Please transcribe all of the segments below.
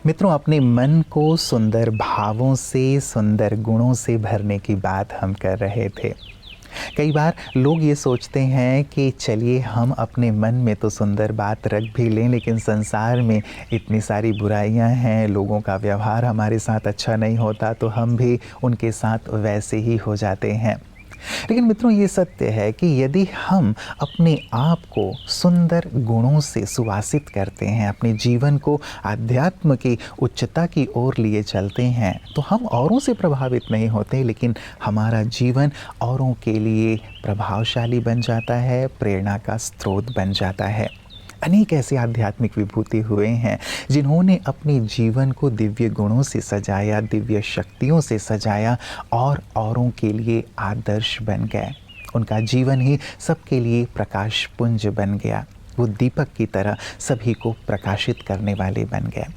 मित्रों, अपने मन को सुंदर भावों से, सुंदर गुणों से भरने की बात हम कर रहे थे। कई बार लोग ये सोचते हैं कि चलिए हम अपने मन में तो सुंदर बात रख भी लें, लेकिन संसार में इतनी सारी बुराइयां हैं, लोगों का व्यवहार हमारे साथ अच्छा नहीं होता, तो हम भी उनके साथ वैसे ही हो जाते हैं। लेकिन मित्रों, ये सत्य है कि यदि हम अपने आप को सुंदर गुणों से सुवासित करते हैं, अपने जीवन को आध्यात्म की उच्चता की ओर लिए चलते हैं, तो हम औरों से प्रभावित नहीं होते, लेकिन हमारा जीवन औरों के लिए प्रभावशाली बन जाता है, प्रेरणा का स्रोत बन जाता है। अनेक ऐसे आध्यात्मिक विभूति हुए हैं जिन्होंने अपने जीवन को दिव्य गुणों से सजाया, दिव्य शक्तियों से सजाया और औरों के लिए आदर्श बन गए। उनका जीवन ही सबके लिए प्रकाश पुंज बन गया। वो दीपक की तरह सभी को प्रकाशित करने वाले बन गए।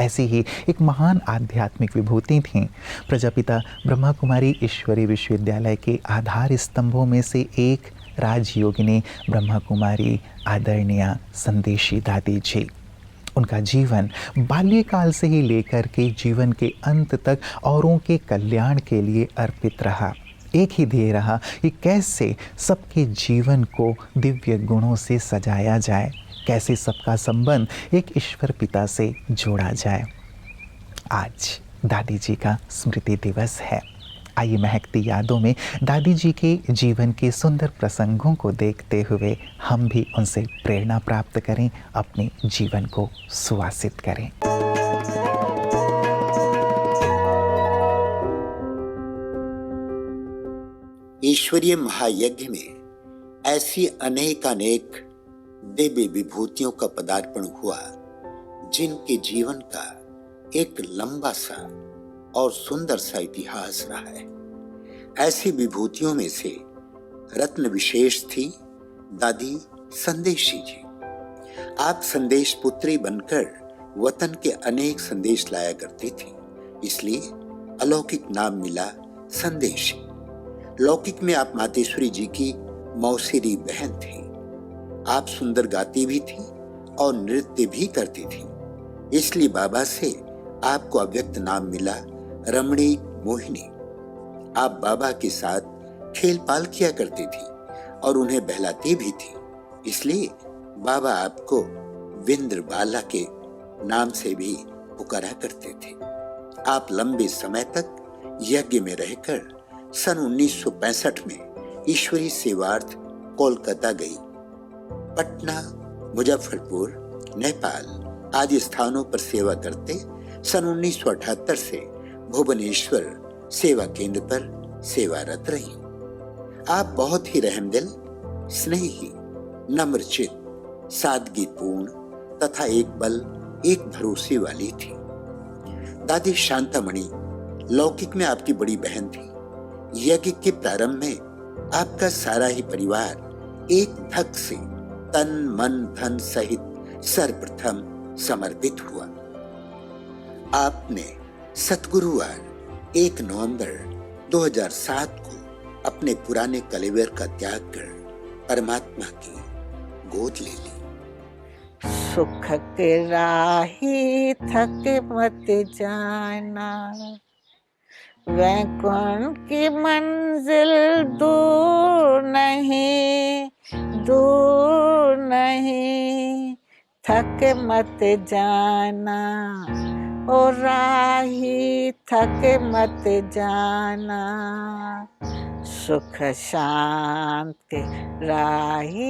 ऐसी ही एक महान आध्यात्मिक विभूति थी प्रजापिता ब्रह्मा कुमारी ईश्वरीय विश्वविद्यालय के आधार स्तंभों में से एक राजयोगिनी ब्रह्मा कुमारी आदरणीय संदेशी दादी जी। उनका जीवन बाल्यकाल से ही लेकर के जीवन के अंत तक औरों के कल्याण के लिए अर्पित रहा। एक ही ध्येय रहा कि कैसे सबके जीवन को दिव्य गुणों से सजाया जाए, कैसे सबका संबंध एक ईश्वर पिता से जोड़ा जाए। आज दादी जी का स्मृति दिवस है। आइए महकती यादों में दादी जी के जीवन के सुंदर प्रसंगों को देखते हुए हम भी उनसे प्रेरणा प्राप्त करें, अपने जीवन को सुवासित करें। ईश्वरीय महायज्ञ में ऐसी अनेक दिव्य विभूतियों का पदार्पण हुआ जिनके जीवन का एक लंबा सा और सुंदर सा इतिहास रहा है। ऐसी विभूतियों में से रत्न विशेष थी दादी संदेशी जी। आप संदेश पुत्री बनकर वतन के अनेक संदेश लाया करती थी, इसलिए अलौकिक नाम मिला संदेशी। लौकिक में आप मातेश्वरी जी की मौसेरी बहन थी। आप सुंदर गाती भी थी और नृत्य भी करती थी, इसलिए बाबा से आपको अव्यक्त नाम मिला रमणी मोहिनी। आप बाबा के साथ खेल पाल किया करती थी और उन्हें बहलाती भी थी, इसलिए बाबा आपको विंद्र बाला के नाम से भी पुकारा करते थे। आप लंबे समय तक यज्ञ में रहकर सन 1965 में ईश्वरी सेवार्थ कोलकाता गई। पटना, मुजफ्फरपुर, नेपाल आदि स्थानों पर सेवा करते सन 1978 से भुवनेश्वर सेवा केंद्र पर सेवारत रही। आप बहुत ही रहमदिल, स्नेही, नम्रचित, सादगीपूर्ण तथा एक बल, एक भरोसे वाली थी। दादी शांतामणि लौकिक में आपकी बड़ी बहन थी। यज्ञ के प्रारंभ में आपका सारा ही परिवार एक धक से तन मन धन सहित सर्वप्रथम समर्पित हुआ। आपने सतगुरुवार 1 नवंबर 2007 को अपने पुराने कलेवर का त्याग कर परमात्मा की गोद ले ली। सुख के राही थक मत जाना, वैकुंठ की मंजिल दूर नहीं, दूर नहीं, थक मत जाना ओ राही, थक मत जाना, सुख शांति राही।